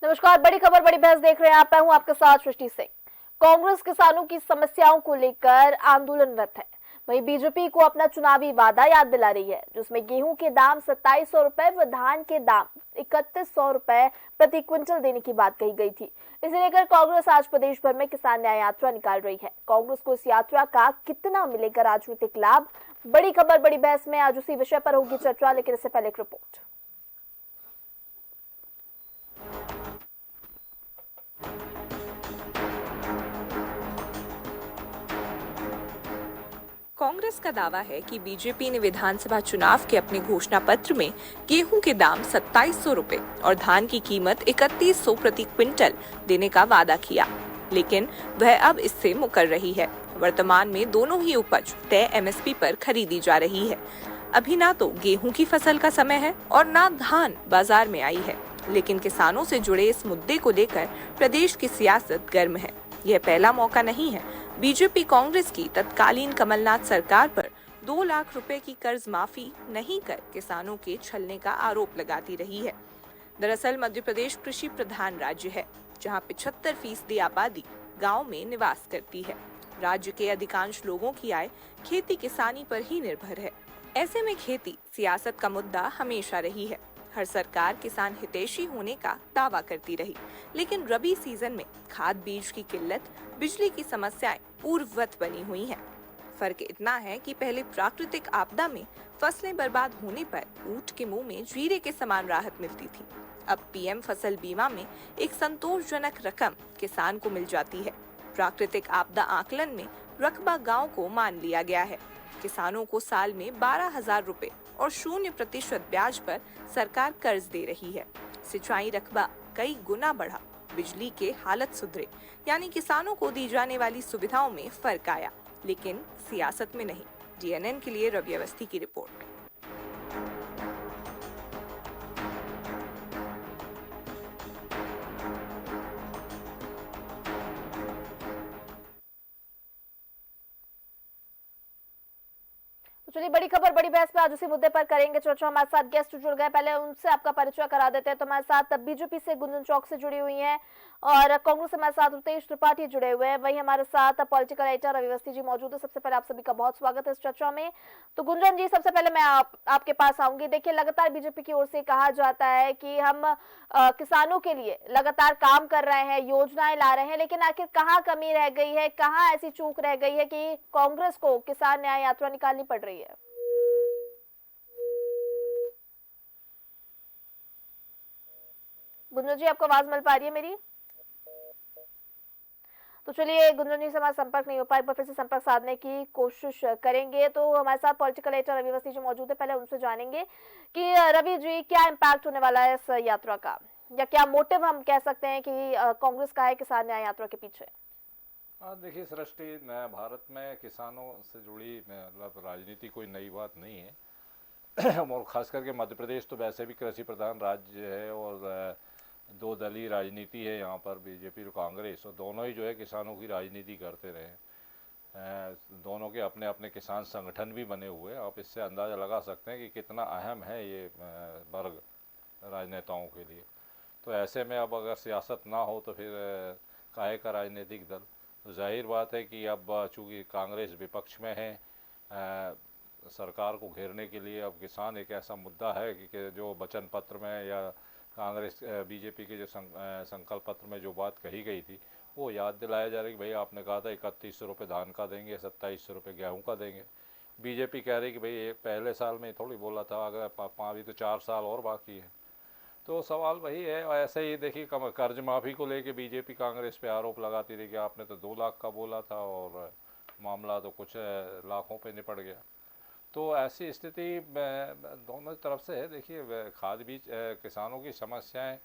नमस्कार। बड़ी खबर बड़ी बहस देख रहे हैं आप। मैं हूं आपके साथ सृष्टि सिंह। कांग्रेस किसानों की समस्याओं को लेकर आंदोलनरत है। वहीं बीजेपी को अपना चुनावी वादा याद दिला रही है, जिसमें गेहूं के दाम 2700 रुपए व धान के दाम 3100 रुपए प्रति क्विंटल देने की बात कही गई थी। इसे लेकर कांग्रेस आज प्रदेश भर में किसान न्याय यात्रा निकाल रही है। कांग्रेस को इस यात्रा का कितना मिलेगा राजनीतिक लाभ? बड़ी खबर बड़ी बहस में आज उसी विषय पर होगी चर्चा, लेकिन इससे पहले एक रिपोर्ट। कांग्रेस का दावा है कि बीजेपी ने विधानसभा चुनाव के अपने घोषणा पत्र में गेहूं के दाम 2700 रुपए और धान की कीमत 3100 प्रति क्विंटल देने का वादा किया, लेकिन वह अब इससे मुकर रही है। वर्तमान में दोनों ही उपज तय एमएसपी पर खरीदी जा रही है। अभी ना तो गेहूं की फसल का समय है और ना धान बाजार में आई है, लेकिन किसानों से जुड़े इस मुद्दे को लेकर प्रदेश की सियासत गर्म है। यह पहला मौका नहीं है। बीजेपी कांग्रेस की तत्कालीन कमलनाथ सरकार पर 2 लाख रुपए की कर्ज माफी नहीं कर किसानों के छलने का आरोप लगाती रही है। दरअसल मध्य प्रदेश कृषि प्रधान राज्य है, जहां 75% आबादी गांव में निवास करती है। राज्य के अधिकांश लोगों की आय खेती किसानी पर ही निर्भर है। ऐसे में खेती सियासत का मुद्दा हमेशा रही है। हर सरकार किसान हितैषी होने का दावा करती रही, लेकिन रबी सीजन में खाद बीज की किल्लत, बिजली की समस्याएं पूर्ववत बनी हुई हैं। फर्क इतना है कि पहले प्राकृतिक आपदा में फसलें बर्बाद होने पर ऊंट के मुंह में जीरे के समान राहत मिलती थी। अब पीएम फसल बीमा में एक संतोषजनक रकम किसान को मिल जाती है। प्राकृतिक आपदा आकलन में रकबा गांव को मान लिया गया है। किसानों को साल में 12,000 रुपए और 0% ब्याज पर सरकार कर्ज दे रही है। सिंचाई रकबा कई गुना बढ़ा, बिजली के हालत सुधरे, यानी किसानों को दी जाने वाली सुविधाओं में फर्क आया, लेकिन सियासत में नहीं। जीएनएन के लिए रवि अवस्थी की रिपोर्ट। तो चलिए, बड़ी खबर बड़ी बहस में आज उसी मुद्दे पर करेंगे चर्चा। हमारे साथ गेस्ट जुड़ गए, पहले उनसे आपका परिचय करा देते हैं। तो हमारे साथ बीजेपी से गुंजन चौक से जुड़ी हुई हैं और कांग्रेस से हमारे साथ रुतेश त्रिपाठी जुड़े हुए हैं। वहीं हमारे साथ पॉलिटिकल एडिटर रवि अवस्थी जी मौजूद है। सबसे पहले आप सभी का बहुत स्वागत है इस चर्चा में। तो गुंजन जी, सबसे पहले मैं आपके पास आऊंगी। देखिए, लगातार बीजेपी की ओर से कहा जाता है कि हम किसानों के लिए लगातार काम कर रहे हैं, योजनाएं ला रहे हैं, लेकिन आखिर कहाँ कमी रह गई है, कहाँ ऐसी चूक रह गई है कि कांग्रेस को किसान न्याय यात्रा निकालनी पड़ रही है? गुंजन जी, आपको आवाज मिल पा रही है मेरी? तो चलिए, गुंजन जी से हमारा संपर्क नहीं हो पाया, एक बार फिर से संपर्क साधने की कोशिश करेंगे। तो हमारे साथ पॉलिटिकल एडिटर रवि अवस्थी जी मौजूद है, पहले उनसे जानेंगे कि रवि जी, क्या इम्पैक्ट होने वाला है इस यात्रा का, या क्या मोटिव हम कह सकते हैं कि कांग्रेस का है किसान न्याय यात्रा के पीछे? हाँ, देखिए सृष्टि, भारत में किसानों से जुड़ी मतलब राजनीति कोई नई बात नहीं है। और खास करके मध्य प्रदेश तो वैसे भी कृषि प्रधान राज्य है और दो दलीय राजनीति है यहाँ पर, बीजेपी और कांग्रेस, और दोनों ही जो है किसानों की राजनीति करते रहे। दोनों के अपने अपने किसान संगठन भी बने हुए हैं। आप इससे अंदाज़ा लगा सकते हैं कि कितना अहम है ये वर्ग राजनेताओं के लिए। तो ऐसे में अब अगर सियासत ना हो तो फिर काहे का राजनीतिक दल। तो जाहिर बात है कि अब चूँकि कांग्रेस विपक्ष में है, सरकार को घेरने के लिए अब किसान एक ऐसा मुद्दा है कि जो वचन पत्र में या कांग्रेस बीजेपी के जो संकल्प पत्र में जो बात कही गई थी वो याद दिलाया जा रहा है कि भाई आपने कहा था 3100 रुपये धान का देंगे, 2700 रुपये गेहूँ का देंगे। बीजेपी कह रही कि भाई एक पहले साल में थोड़ी बोला था, अगर अभी तो 4 साल और बाकी है। तो सवाल वही है। और ऐसे ही देखिए, कर्ज माफ़ी को लेके बीजेपी कांग्रेस पे आरोप लगाती रही कि आपने तो 2 लाख का बोला था और मामला तो कुछ लाखों पे निपट गया। तो ऐसी स्थिति दोनों तरफ से है। देखिए, खाद बीज किसानों की समस्याएं,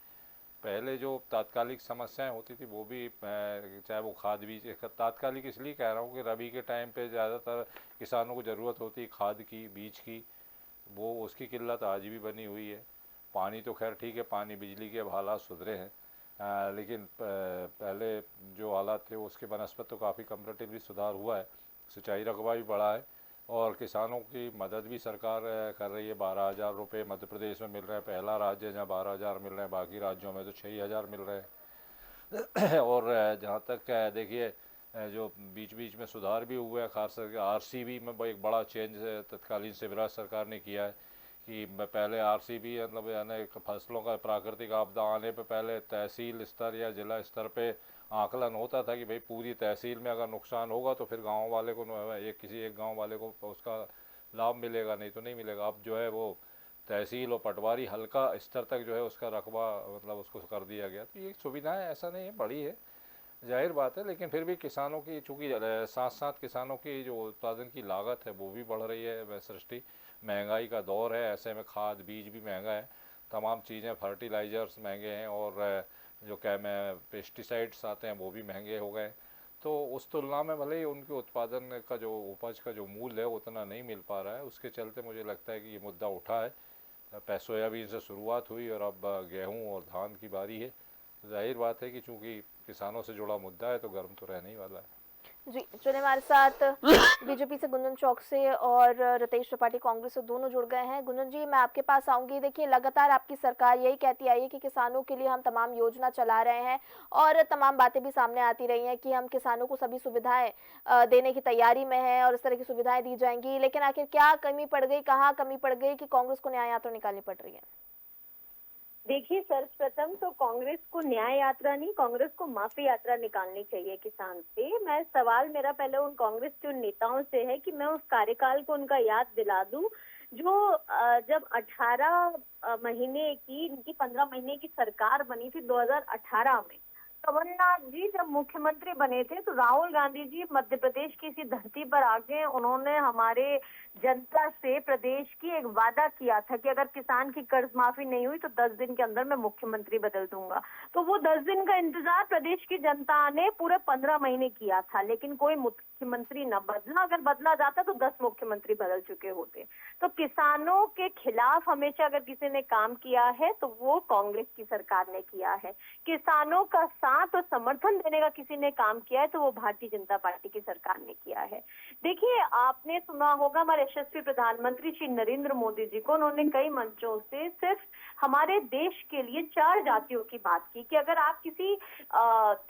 पहले जो तात्कालिक समस्याएं होती थी वो भी, चाहे वो खाद बीज, तात्कालिक इसलिए कह रहा हूँ कि रबी के टाइम पे ज़्यादातर किसानों को ज़रूरत होती खाद की, बीज की, वो उसकी किल्लत आज भी बनी हुई है। पानी तो खैर ठीक है, पानी बिजली के अब हालात सुधरे हैं, लेकिन पहले जो हालात थे उसके बनस्पत तो काफ़ी कंपेरेटिवली सुधार हुआ है। सिंचाई रकबा भी बढ़ा है, और किसानों की मदद भी सरकार कर रही है। 12,000 रुपये मध्य प्रदेश में मिल रहे हैं, पहला राज्य है जहाँ 12,000 मिल रहे हैं, बाकी राज्यों में तो 6,000 मिल रहे हैं। और जहाँ तक देखिए जो बीच बीच में सुधार भी हुए हैं, खास करके आरसीबी में एक बड़ा चेंज तत्कालीन शिवराज सरकार ने किया है कि पहले आरसीबी मतलब यानी फसलों का प्राकृतिक आपदा आने पे पहले तहसील स्तर या जिला स्तर पे आकलन होता था कि भाई पूरी तहसील में अगर नुकसान होगा तो फिर गांव वाले को किसी एक गांव वाले को उसका लाभ मिलेगा, नहीं तो नहीं मिलेगा। अब जो है वो तहसील और पटवारी हल्का स्तर तक जो है उसका रकबा मतलब उसको कर दिया गया। तो ये सुविधाएं ऐसा नहीं है बड़ी है, जाहिर बात है, लेकिन फिर भी किसानों की चूँकि साथ साथ किसानों की जो उत्पादन की लागत है वो भी बढ़ रही है। सृष्टि महंगाई का दौर है, ऐसे में खाद बीज भी महंगा है, तमाम चीज़ें फर्टिलाइज़र्स महंगे हैं और जो पेस्टिसाइड्स आते हैं वो भी महंगे हो गए। तो उस तुलना में भले ही उनके उत्पादन का जो उपज का जो मूल्य है उतना नहीं मिल पा रहा है, उसके चलते मुझे लगता है कि ये मुद्दा उठा है। सोयाबीन से शुरुआत हुई और अब गेहूँ और धान की बारी है। जाहिर बात है कि चूँकि किसानों से जुड़ा मुद्दा है तो गर्म तो रहने ही वाला है। जी, चलिए हमारे साथ बीजेपी से गुंजन चौक से और रितेश त्रिपाठी कांग्रेस से दोनों जुड़ गए हैं। गुंजन जी, मैं आपके पास आऊंगी। देखिए, लगातार आपकी सरकार यही कहती आई है कि किसानों के लिए हम तमाम योजना चला रहे हैं और तमाम बातें भी सामने आती रही हैं कि हम किसानों को सभी सुविधाएं देने की तैयारी में हैं और इस तरह की सुविधाएं दी जाएंगी। लेकिन आखिर क्या कमी पड़ गई, कहाँ कमी पड़ गई कि कांग्रेस को न्याय यात्रा निकालनी पड़ रही है? देखिए, सर्वप्रथम तो कांग्रेस को न्याय यात्रा नहीं, कांग्रेस को माफी यात्रा निकालनी चाहिए किसान से। मैं सवाल मेरा पहले उन कांग्रेस के उन नेताओं से है कि मैं उस कार्यकाल को उनका याद दिला दूं जो जब 18 महीने की इनकी 15 महीने की सरकार बनी थी 2018 में। कमलनाथ जी जब मुख्यमंत्री बने थे तो राहुल गांधी जी मध्य प्रदेश की इसी धरती पर आके उन्होंने हमारे जनता से प्रदेश की एक वादा किया था कि अगर किसान की कर्ज माफी नहीं हुई तो 10 दिन के अंदर मैं मुख्यमंत्री बदल दूंगा। तो वो 10 दिन का इंतजार प्रदेश की जनता ने पूरे 15 महीने किया था, लेकिन कोई मुख्यमंत्री न बदला। अगर बदला जाता तो 10 मुख्यमंत्री बदल चुके होते। तो किसानों के खिलाफ हमेशा अगर किसी ने काम किया है तो वो कांग्रेस की सरकार ने किया है। किसानों का साथ और समर्थन देने का किसी ने काम किया है तो वो भारतीय जनता पार्टी की सरकार ने किया है। देखिए, आपने सुना होगा हमारे यशस्वी प्रधानमंत्री श्री नरेंद्र मोदी जी को, उन्होंने कई मंचों से सिर्फ हमारे देश के लिए 4 जातियों की बात की कि अगर आप किसी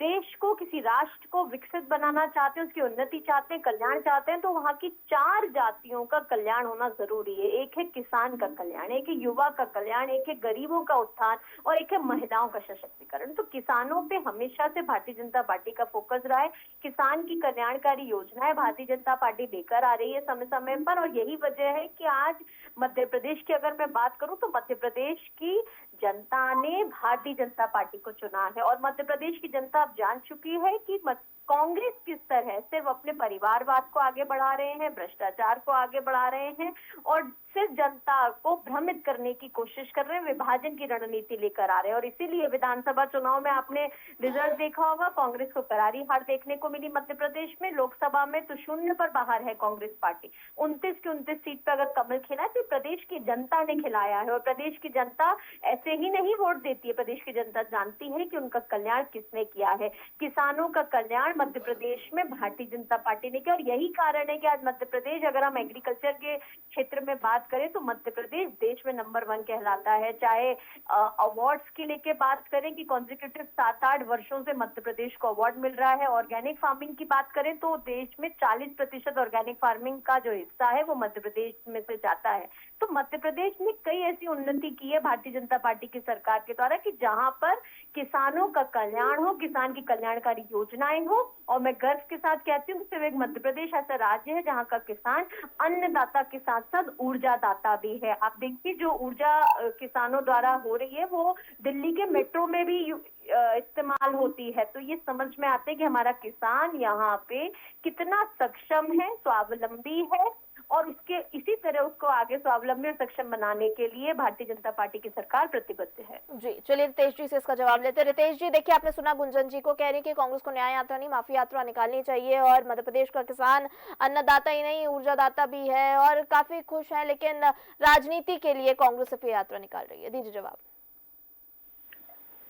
देश को, किसी राष्ट्र को विकसित बनाना चाहते हैं, उसकी उन्नति चाहते हैं, कल्याण चाहते हैं, तो वहाँ की 4 जातियों का कल्याण होना जरूरी है। एक है किसान का कल्याण, एक है युवा का कल्याण, एक है गरीबों का उत्थान और एक है महिलाओं का सशक्तिकरण। तो किसानों पे हमेशा से भारतीय जनता पार्टी का फोकस रहा है। किसान की कल्याणकारी योजनाएं भारतीय जनता पार्टी लेकर आ रही है समय समय पर, और यही वजह है कि आज मध्य प्रदेश की अगर मैं बात करूं तो मध्य प्रदेश की जनता ने भारतीय जनता पार्टी को चुना है। और मध्य प्रदेश की जनता अब जान चुकी है कि कांग्रेस किस तरह सिर्फ अपने परिवारवाद को आगे बढ़ा रहे हैं, भ्रष्टाचार को आगे बढ़ा रहे हैं और सिर्फ जनता को भ्रमित करने की कोशिश कर रहे हैं, विभाजन की रणनीति लेकर आ रहे हैं। और इसीलिए विधानसभा चुनाव में आपने रिजल्ट देखा होगा, कांग्रेस को करारी हार देखने को मिली मध्य प्रदेश में। लोकसभा में तो 0 पर बाहर है कांग्रेस पार्टी। 29 की 29 सीट पर अगर कमल खिला तो प्रदेश की जनता ने खिलाया है। और प्रदेश की जनता ऐसे ही नहीं वोट देती है, प्रदेश की जनता जानती है कि उनका कल्याण किसने किया है। किसानों का कल्याण मध्य प्रदेश में भारतीय जनता पार्टी ने किया। और यही कारण है कि आज मध्य प्रदेश, अगर हम एग्रीकल्चर के क्षेत्र में बात करें तो मध्य प्रदेश देश में नंबर 1 कहलाता है। चाहे अवार्ड्स की लेके बात करें कि कॉन्जिक्यूटिव 7-8 वर्षों से मध्य प्रदेश को अवार्ड मिल रहा है। ऑर्गेनिक फार्मिंग की बात करें तो देश में 40% ऑर्गेनिक फार्मिंग का जो हिस्सा है वो मध्य प्रदेश में से जाता है। तो मध्य प्रदेश ने कई ऐसी उन्नति की है भारतीय जनता पार्टी की सरकार के द्वारा कि जहां पर किसानों का कल्याण हो, किसान की कल्याणकारी योजनाएं हो। और मैं गर्व के साथ कहती हूँ कि सिर्फ एक मध्य प्रदेश ऐसा राज्य है जहाँ का किसान अन्नदाता के साथ साथ ऊर्जा दाता भी है। आप देखिए, जो ऊर्जा किसानों द्वारा हो रही है वो दिल्ली के मेट्रो में भी इस्तेमाल होती है। तो ये समझ में आते हैं कि हमारा किसान यहाँ पे कितना सक्षम है, स्वावलंबी है और उसके इसी तरह उसको आगे स्वावलंबी और सक्षम बनाने के लिए भारतीय जनता पार्टी की सरकार प्रतिबद्ध है। जी, चलिए रितेश जी से इसका जवाब लेते हैं। रितेश जी, देखिए, आपने सुना गुंजन जी को, कह रही कि कांग्रेस को न्याय यात्रा नहीं माफी यात्रा निकालनी चाहिए और मध्य प्रदेश का किसान अन्नदाता ही नहीं ऊर्जादाता भी है और काफी खुश है, लेकिन राजनीति के लिए कांग्रेस सिर्फ यात्रा निकाल रही है। दीजिए जवाब।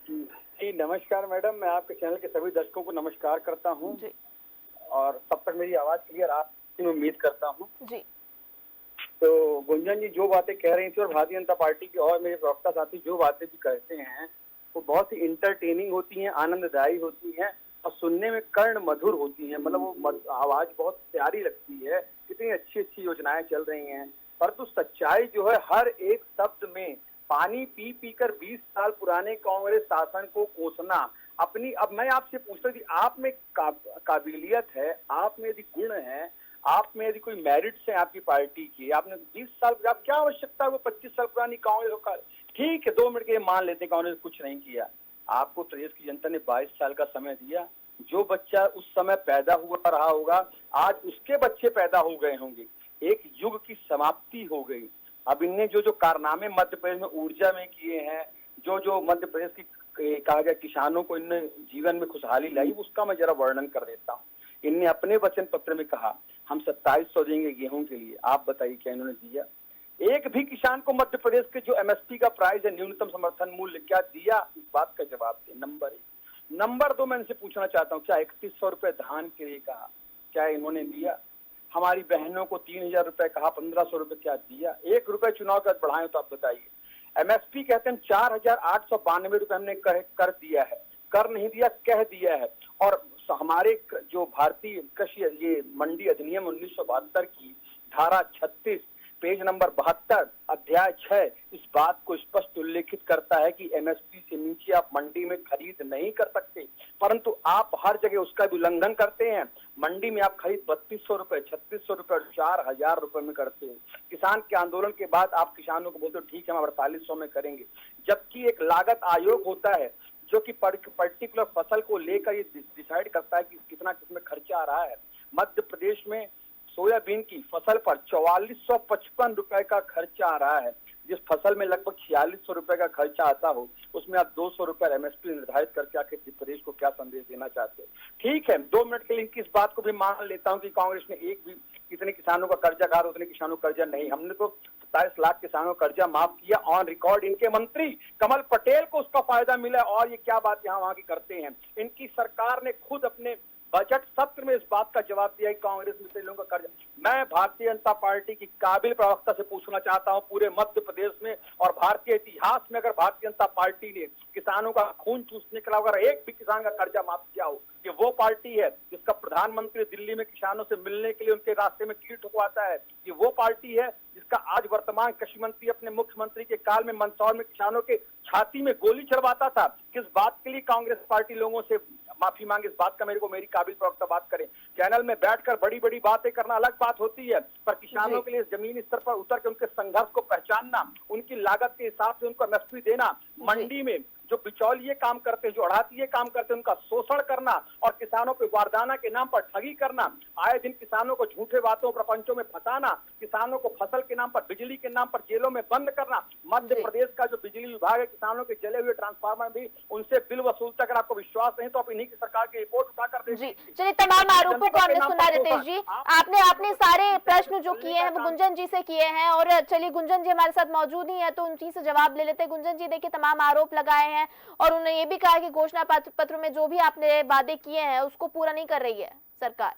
जी नमस्कार मैडम, मैं आपके चैनल के सभी दर्शकों को नमस्कार करता हूं और तब तक मेरी आवाज क्लियर आप उम्मीद करता हूं। जी। तो गुंजन जी जो बातें कह रही थी और भारतीय जनता पार्टी के और मेरे प्रवक्ता साथी जो बातें भी कहते हैं वो बहुत ही इंटरटेनिंग होती हैं, आनंददायी होती हैं और सुनने में कर्ण मधुर होती हैं। मतलब वो आवाज बहुत प्यारी लगती है, कितनी अच्छी अच्छी योजनाएं चल रही हैं। परंतु सच्चाई जो है हर एक शब्द में पानी पी पी कर 20 साल पुराने कांग्रेस शासन को कोसना अपनी। अब मैं आपसे पूछ रही थी, आप में काबिलियत है, आप में यदि गुण है, आप में यदि कोई मेरिट्स है आपकी पार्टी की, आपने 20 साल, आप क्या आवश्यकता है वो 25 साल पुरानी कांग्रेस का। ठीक है 2 मिनट के मान लेते हैं कांग्रेस कुछ नहीं किया, आपको प्रदेश की जनता ने 22 साल का समय दिया। जो बच्चा उस समय पैदा हुआ रहा होगा आज उसके बच्चे पैदा हो गए होंगे, एक युग की समाप्ति हो गई। अब इनने जो जो कारनामे मध्य प्रदेश में ऊर्जा में किए हैं, जो जो मध्य प्रदेश की कहा गया किसानों को इनने जीवन में खुशहाली लाई, उसका मैं जरा वर्णन कर देता हूँ। इनने अपने वचन पत्र में कहा हम 2700 देंगे गेहूं के लिए, आप बताइए क्या इन्होंने दिया? एक भी किसान को मध्य प्रदेश के जो एमएसपी का प्राइस है, न्यूनतम समर्थन मूल्य, क्या दिया? इस बात का जवाब दें। नंबर 1। नंबर 2, मैं इनसे पूछना चाहता हूँ क्या 3100 रुपए धान के लिए कहा, क्या इन्होंने दिया? हमारी बहनों को 3000 रुपए कहा, 1500 रुपए क्या दिया? 1 रुपए चुनाव का बढ़ाए तो आप बताइए। एमएसपी कहते हैं 4892 रुपए हमने कर दिया है, कर नहीं दिया, कह दिया है। और हमारे जो भारतीय कृषि ये मंडी अधिनियम 1972 की धारा 36 पेज नंबर 72 अध्याय 6 इस बात को स्पष्ट उल्लेखित करता है कि एमएसपी से नीचे आप मंडी में खरीद नहीं कर सकते, परंतु आप हर जगह उसका भी उल्लंघन करते हैं। मंडी में आप खरीद 3200 रुपए, 3600 रुपए और 4000 रुपए में करते हो। किसान के आंदोलन के बाद आप किसानों को बोलते हो ठीक है हम 4800 में करेंगे, जबकि एक लागत आयोग होता है जो कि पर्टिकुलर फसल को लेकर ये डिसाइड करता है कि कितना किसमें खर्चा आ रहा है। मध्य प्रदेश में सोयाबीन की फसल पर 4455 रुपए का खर्चा आ रहा है। जिस फसल में लगभग 4600 रुपए का खर्चा आता हो, उसमें आप 200 रुपए एमएसपी निर्धारित करके आखिर प्रदेश को क्या संदेश देना चाहते हो? ठीक है 2 मिनट के लिए इस बात को भी मान लेता हूं कि कांग्रेस ने एक भी कितने किसानों का कर्जा कहा, उतने किसानों का कर्जा नहीं। हमने तो 27 लाख किसानों का कर्जा माफ किया ऑन रिकॉर्ड। इनके मंत्री कमल पटेल को उसका फायदा मिला और ये क्या बात यहाँ वहां की करते हैं। इनकी सरकार ने खुद अपने बजट सत्र में इस बात का जवाब दिया कि कांग्रेस में से लोगों का कर्ज। मैं भारतीय जनता पार्टी की काबिल प्रवक्ता से पूछना चाहता हूं पूरे मध्य प्रदेश में और भारतीय इतिहास में, अगर भारतीय जनता पार्टी ने किसानों का खून चूसने के अलावा अगर एक भी किसान का कर्जा माफ किया हो, ये वो पार्टी है जिसका प्रधानमंत्री दिल्ली में किसानों से मिलने के लिए उनके रास्ते में कील ठुकवाता है। ये वो पार्टी है जिसका आज वर्तमान कृषि मंत्री अपने मुख्यमंत्री के काल में मंदसौर में किसानों के छाती में गोली चढ़वाता था। किस बात के लिए कांग्रेस पार्टी लोगों से माफी मांगे, इस बात का मेरे को मेरी काबिल प्रवक्ता बात करें। चैनल में बैठकर बड़ी बड़ी बातें करना अलग बात होती है, पर किसानों के लिए जमीनी स्तर पर उतर के उनके संघर्ष को पहचानना, उनकी लागत के हिसाब से उनको एमएसपी देना, मंडी में जो बिचौलिए काम करते हैं, जो अड़ातिये काम करते हैं, उनका शोषण करना और किसानों को वारदाना के नाम पर ठगी करना, आए दिन किसानों को झूठे बातों प्रपंचों में फंसाना, किसानों को फसल के नाम पर, बिजली के नाम पर जेलों में बंद करना। मध्य प्रदेश का जो बिजली विभाग है किसानों के जले हुए ट्रांसफार्मर भी उनसे बिल वसूलता। अगर आपको विश्वास नहीं तो आप इन्हीं की सरकार की रिपोर्ट उठाकर देखिए। चलिए तमाम आरोपों को हमने सुना रितेश जी, आपने सारे प्रश्न जो किए हैं वो गुंजन जी से किए हैं और चलिए गुंजन जी हमारे साथ मौजूद ही है तो उन चीज से जवाब ले लेते हैं। गुंजन जी देखिए तमाम आरोप लगाए हैं और उन्होंने ये भी कहा कि घोषणा पत्र में जो भी आपने वादे किए हैं उसको पूरा नहीं कर रही है सरकार।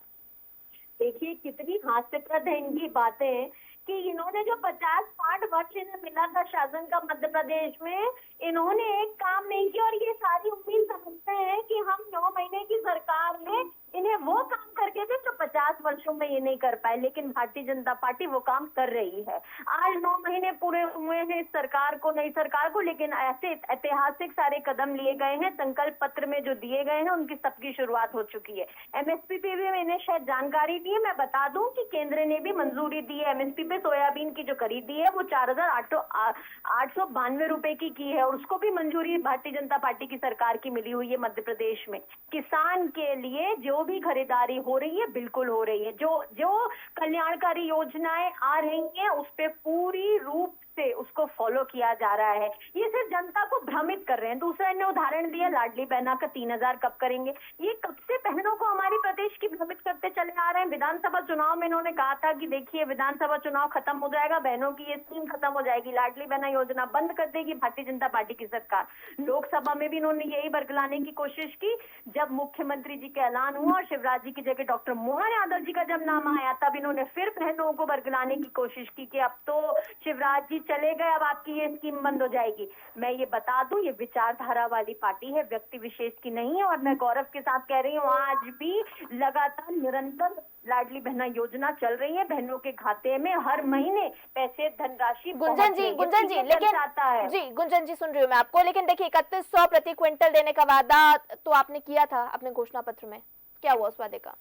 देखिए कितनी हास्यप्रद है इनकी बातें कि इन्होंने जो 50-60 वर्ष इन्हें मिला था शासन का मध्य प्रदेश में, इन्होंने एक काम नहीं किया और ये सारी उम्मीद समझते हैं कि हम 9 महीने की सरकार में इन्हें वो काम करके थे जो 50 वर्षों में ये नहीं कर पाए, लेकिन भारतीय जनता पार्टी वो काम कर रही है। आज 9 महीने पूरे हुए हैं इस सरकार को, नई सरकार को, लेकिन ऐसे ऐतिहासिक सारे कदम लिए गए हैं। संकल्प पत्र में जो दिए गए हैं उनकी सबकी शुरुआत हो चुकी है। एमएसपी पे भी मैंने शायद जानकारी दी है, मैं बता दूं कि केंद्र ने भी मंजूरी दी है। एमएसपी पे सोयाबीन की जो खरीदी है वो 4892 रुपए की है और उसको भी मंजूरी भारतीय जनता पार्टी की सरकार की मिली हुई है मध्य प्रदेश में। किसान के लिए जो भी खरीदारी हो रही है बिल्कुल हो रही है, जो कल्याणकारी योजनाएं आ रही हैं उस पे पूरी रूप से उसको फॉलो किया जा रहा है। ये सिर्फ जनता को भ्रमित कर रहे हैं। दूसरा इन्होंने उदाहरण दिया लाडली बहना का 3,000 कब करेंगे। ये कब से बहनों को हमारी प्रदेश की भ्रमित करते चले आ रहे हैं। विधानसभा चुनाव में इन्होंने कहा था कि देखिए विधानसभा चुनाव खत्म हो जाएगा, बहनों की ये स्कीम खत्म हो जाएगी, लाडली बहना योजना बंद कर देगी भारतीय जनता पार्टी की सरकार। लोकसभा में भी इन्होंने यही बरगलाने की कोशिश की। जब मुख्यमंत्री जी का ऐलान हुआ और शिवराज जी की जगह डॉक्टर मोहन यादव जी का जब नाम आया, तब इन्होंने फिर बहनों को बरगलाने की कोशिश की कि अब तो शिवराज जी चले गए, अब आपकी ये स्कीम बंद हो जाएगी। मैं ये बता दूं, ये विचारधारा वाली पार्टी है, व्यक्ति विशेष की नहीं है। और मैं गौरव के साथ कह रही हूँ, आज भी लगातार निरंतर लाडली बहना योजना चल रही है। बहनों के खाते में हर महीने पैसे धनराशि गुंजन जी लेकिन जी गुंजन जी सुन रही हूँ मैं आपको, लेकिन देखिए 3100 प्रति क्विंटल देने का वादा तो आपने किया था अपने घोषणा पत्र में, क्या हुआ उस वादे का?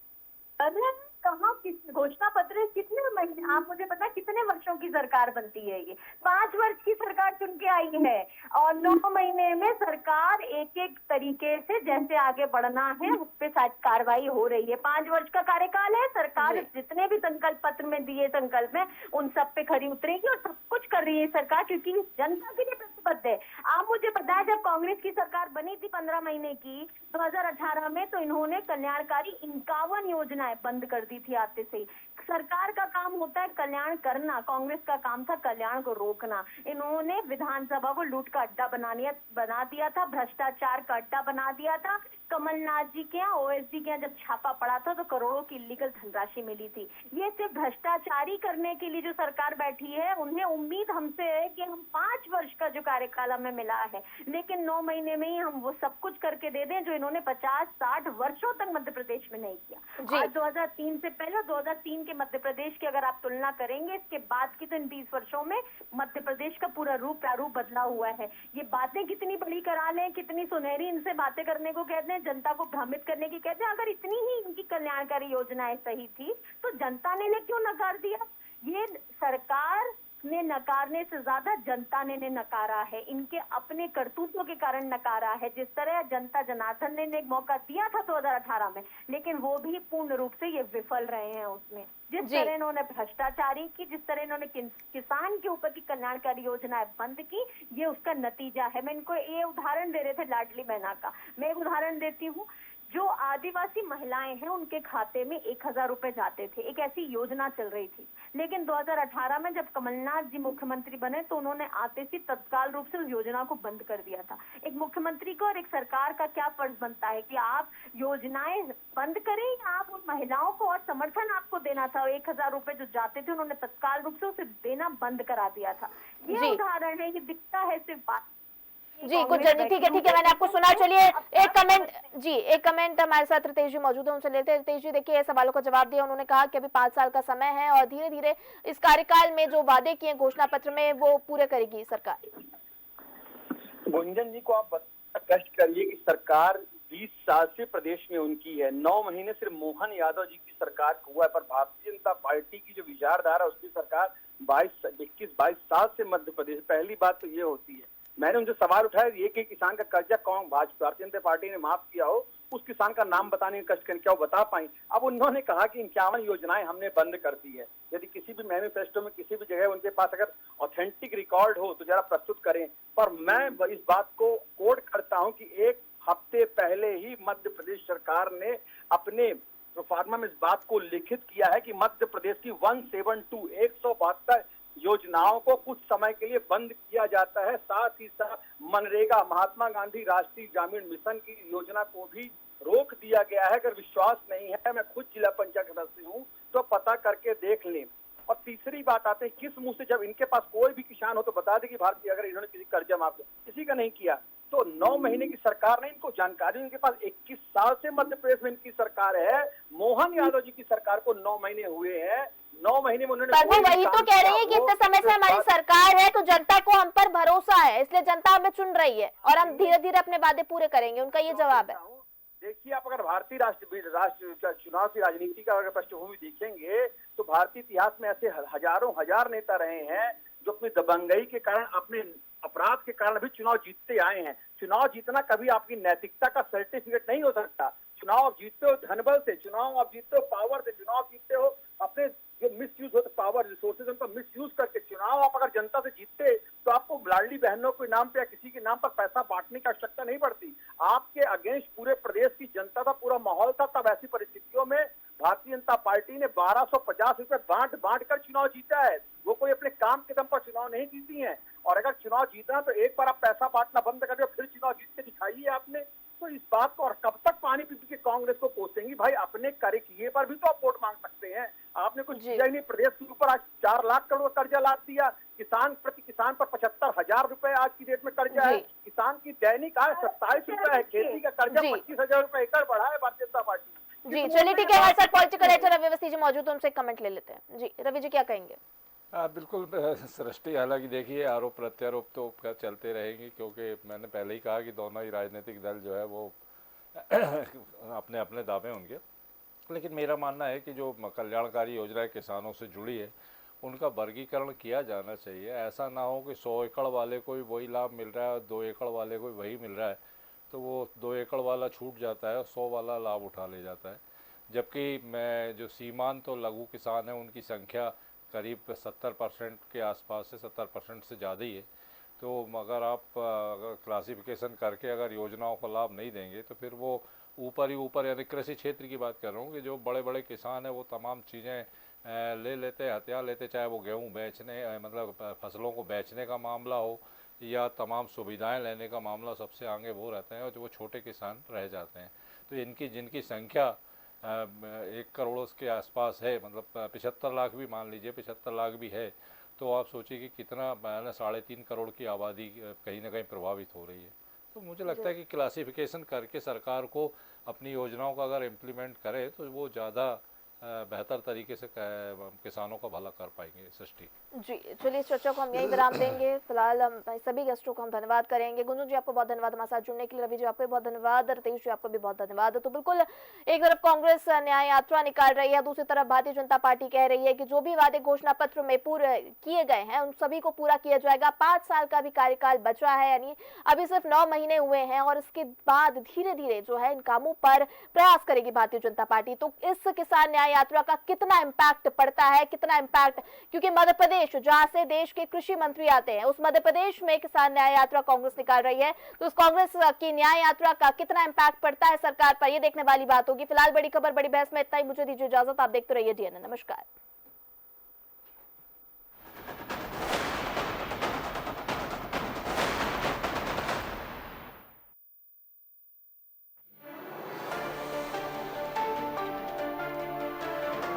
अरे कहाँ किस घोषणा पत्र कितने महीने, आप मुझे पता कितने वर्षों की सरकार बनती है। ये 5 वर्ष की सरकार चुन के आई है और 9 महीने में सरकार एक एक तरीके से जैसे आगे बढ़ना है उस पे कार्रवाई हो रही है। 5 वर्ष का कार्यकाल है। सरकार जितने भी संकल्प पत्र में दिए संकल्प में उन सब पे खरी उतरेगी और सब कुछ कर रही है सरकार, क्योंकि जनता के लिए प्रतिबद्ध है। आप मुझे पता है जब कांग्रेस की सरकार बनी थी 15 महीने की 2018 में, तो इन्होंने कल्याणकारी 51 योजनाएं बंद कर दी थी आते से ही। सरकार का काम होता है कल्याण करना, कांग्रेस का काम था कल्याण को रोकना। इन्होंने विधानसभा को लूट का अड्डा बना दिया था, भ्रष्टाचार का अड्डा बना दिया था। कमलनाथ जी के यहाँ ओएसडी के यहाँ जब छापा पड़ा था तो करोड़ों की इलीगल धनराशि मिली थी। ये सिर्फ भ्रष्टाचारी करने के लिए जो सरकार बैठी है, उन्हें उम्मीद हमसे है कि हम 5 वर्ष का जो कार्यकाल हमें मिला है, लेकिन 9 महीने में ही हम वो सब कुछ करके दे दें जो इन्होंने 50-60 वर्षों तक मध्य प्रदेश में नहीं किया। आज 2003 से पहले 2003 के मध्य प्रदेश की अगर आप तुलना करेंगे इसके बाद की, तो इन 20 वर्षों में मध्य प्रदेश का पूरा रूप प्रारूप बदला हुआ है। ये बातें कितनी बड़ी करा लें, कितनी सुनहरी इनसे बातें करने को कहते हैं, जनता को भ्रमित करने की कहते हैं। अगर इतनी ही इनकी कल्याणकारी योजनाएं सही थी तो जनता ने क्यों नकार दिया? ये सरकार ने नकारने से ज्यादा जनता ने नकारा है, इनके अपने करतूतों के कारण नकारा है। जिस तरह जनता जनार्दन ने एक मौका दिया था 2018 में, लेकिन वो भी पूर्ण रूप से ये विफल रहे हैं उसमें। जिस तरह इन्होंने भ्रष्टाचारी की, जिस तरह इन्होंने किसान के ऊपर की कल्याणकारी योजनाएं बंद की, ये उसका नतीजा है। मैं इनको ये उदाहरण दे रहे थे लाडली बहना का, मैं एक उदाहरण देती हूँ। जो आदिवासी महिलाएं हैं उनके खाते में 1,000 रुपए जाते थे, एक ऐसी योजना चल रही थी। लेकिन 2018 में जब कमलनाथ जी मुख्यमंत्री बने तो उन्होंने आते ही तत्काल रूप से उस योजना को बंद कर दिया था। एक मुख्यमंत्री को और एक सरकार का क्या फर्ज बनता है कि आप योजनाएं बंद करें या आप उन महिलाओं को और समर्थन आपको देना था। 1,000 रुपए जो जाते थे उन्होंने तत्काल रूप से उसे देना बंद करा दिया था। ये उदाहरण है, ये दिखता है सिर्फ बात। जी गुंजन जी, ठीक है मैंने आपको सुना। चलिए एक कमेंट हमारे साथ रितेश जी मौजूद है, उनसे लेते हैं। रितेश जी देखिए सवालों का जवाब दिया, उन्होंने कहा कि अभी 5 साल का समय है और धीरे धीरे इस कार्यकाल में जो वादे किए घोषणा पत्र में वो पूरे करेगी सरकार। गुंजन जी को आप कष्ट करिए कि सरकार 20 साल से प्रदेश में उनकी है, 9 महीने सिर्फ मोहन यादव जी की सरकार हुआ है, पर भारतीय जनता पार्टी की जो विचारधारा उसकी सरकार 21-22 साल से मध्य प्रदेश। पहली बात तो ये होती है, मैंने उनसे सवाल उठाया ये कि किसान का कर्जा कौन भारतीय जनता पार्टी ने माफ किया हो, उस किसान का नाम बताने का कष्ट करें, क्या वो बता पाए? अब उन्होंने कहा कि 51 योजनाएं हमने बंद कर दी है। यदि किसी भी मैनिफेस्टो में किसी भी जगह उनके पास अगर ऑथेंटिक रिकॉर्ड हो तो जरा प्रस्तुत करें। पर मैं इस बात को कोट करता हूं कि 1 हफ्ते पहले ही मध्य प्रदेश सरकार ने अपने प्रोफार्मा में इस बात को लिखित किया है कि मध्य प्रदेश की 172 योजनाओं को कुछ समय के लिए बंद किया जाता है। साथ ही साथ मनरेगा, महात्मा गांधी राष्ट्रीय ग्रामीण मिशन की योजना को भी रोक दिया गया है। अगर विश्वास नहीं है, मैं खुद जिला पंचायत सदस्य हूँ, तो पता करके देख लें। और तीसरी बात आते हैं किस मुंह से, जब इनके पास कोई भी किसान हो तो बता दे कि भारतीय अगर इन्होंने किसी कर्जा माफ किया, किसी का नहीं किया। तो 9 महीने की सरकार ने इनको जानकारी, इनके पास 21 साल से मध्य प्रदेश में इनकी सरकार है। मोहन यादव जी की सरकार को 9 महीने हुए हैं, 9 महीने में उन्होंने वही तो कह रही है कि इतने समय से हमारी सरकार है तो जनता को हम पर भरोसा है, इसलिए जनता हमें चुन रही है और हम धीरे धीरे अपने वादे पूरे करेंगे, उनका ये जवाब है। देखिए, आप अगर भारतीय राष्ट्र चुनाव की राजनीति का अगर पृष्ठभूमि देखेंगे तो भारतीय इतिहास में ऐसे हजार नेता रहे हैं जो अपनी दबंगई के कारण, अपने अपराध के कारण भी चुनाव जीतते आए हैं। चुनाव जीतना कभी आपकी नैतिकता का सर्टिफिकेट नहीं हो सकता। चुनाव आप जीतते हो धनबल से, चुनाव आप जीतते हो पावर से, चुनाव जीतते हो अपने जो मिसयूज होते पावर रिसोर्सेज उनका मिसयूज करके। चुनाव आप अगर जनता से जीतते लाडली बहनों के नाम पे या किसी के नाम पर पैसा बांटने की आवश्यकता नहीं पड़ती। आपके अगेंस्ट पूरे प्रदेश की जनता था, पूरा माहौल था, तब ऐसी परिस्थितियों में भारतीय जनता पार्टी ने 1250 रुपए बांट बांट कर चुनाव जीता है। वो कोई अपने काम के दम पर चुनाव नहीं जीती है। और अगर चुनाव जीतना तो एक बार आप पैसा बांटना बंद कर दो, फिर चुनाव जीत के दिखाइए आपने। तो इस बात को और कब तक पानी पी पी के कांग्रेस को कोसेंगी? भाई अपने कार्य किए पर भी तो आप वोट मांग सकते हैं। आपने कुछ जी। किया ही नहीं। प्रदेश के ऊपर आज 4 लाख करोड़ कर्जा लाद दिया। किसान पर 75,000 रुपए आज की डेट में कर्जा है। जी। किसान की दैनिक आय 27 रुपए है। खेती का कर्जा जी। 25,000 रुपए एकड़ बढ़ा है भारतीय जनता पार्टी। जी चलिए ठीक है, हमारे साथ पॉलिटिकल एडिटर रवि अवस्थी जी मौजूद है, उनसे कमेंट ले लेते हैं। जी रवि जी क्या कहेंगे? बिल्कुल सृष्टि, हालांकि देखिए आरोप प्रत्यारोप तो चलते रहेंगे, क्योंकि मैंने पहले ही कहा कि दोनों ही राजनीतिक दल जो है वो अपने अपने दावे उनके। लेकिन मेरा मानना है कि जो कल्याणकारी योजनाएं किसानों से जुड़ी है उनका वर्गीकरण किया जाना चाहिए। ऐसा ना हो कि 100 एकड़ वाले को भी वही लाभ मिल रहा है और 2 एकड़ वाले को भी वही मिल रहा है, तो वो 2 एकड़ वाला छूट जाता है और 100 वाला लाभ उठा ले जाता है। जबकि मैं जो सीमांत तो लघु किसान है उनकी संख्या करीब 70% के आसपास से 70% से ज़्यादा ही है। तो अगर आप अगर क्लासिफिकेशन करके अगर योजनाओं का लाभ नहीं देंगे तो फिर वो ऊपर ही ऊपर, यानी कृषि क्षेत्र की बात कर रहा हूँ, कि जो बड़े बड़े किसान हैं वो तमाम चीज़ें ले लेते, हथियार लेते, चाहे वो गेहूँ बेचने मतलब फसलों को बेचने का मामला हो या तमाम सुविधाएं लेने का मामला, सबसे आगे वो रहते हैं और जो वो छोटे किसान रह जाते हैं। तो इनकी जिनकी संख्या 1 करोड़ के आसपास है, मतलब 75 लाख भी मान लीजिए, 75 लाख भी है, तो आप सोचिए कि कितना 3.5 करोड़ की आबादी कहीं ना कहीं प्रभावित हो रही है। तो मुझे लगता है कि क्लासिफिकेशन करके सरकार को अपनी योजनाओं का अगर इम्प्लीमेंट करे तो वो ज़्यादा बेहतर तरीके से किसानों का भला कर पाएंगे। सृष्टि जी चलिए, इस चर्चा को हम यहीं विराम देंगे। फिलहाल हम सभी गेस्टों को हम धन्यवाद करेंगे। गुंजन जी आपको बहुत धन्यवाद हमारे साथ जुड़ने के लिए, रवि जी आपको भी बहुत धन्यवाद, रितेश जी आपको भी बहुत धन्यवाद। तो बिल्कुल एक तरफ कांग्रेस न्याय यात्रा निकाल रही है, दूसरी तरफ भारतीय जनता पार्टी कह रही है कि जो भी वादे घोषणा पत्र में पूरे किए गए हैं उन सभी को पूरा किया जाएगा। 5 साल का भी कार्यकाल बचा है, यानी अभी सिर्फ 9 महीने हुए हैं और इसके बाद धीरे धीरे जो है इन कामों पर प्रयास करेगी भारतीय जनता पार्टी। तो इस किसान न्याय यात्रा का कितना इम्पैक्ट पड़ता है, कितना इम्पैक्ट, क्योंकि मध्य प्रदेश जहां से देश के कृषि मंत्री आते हैं, उस मध्य प्रदेश में किसान न्याय यात्रा कांग्रेस निकाल रही है, तो उस कांग्रेस की न्याय यात्रा का कितना इम्पैक्ट पड़ता है सरकार पर, यह देखने वाली बात होगी। फिलहाल बड़ी खबर बड़ी बहस में इतना ही। मुझे दीजिए इजाजत, आप देखते रहिए DNN। नमस्कार।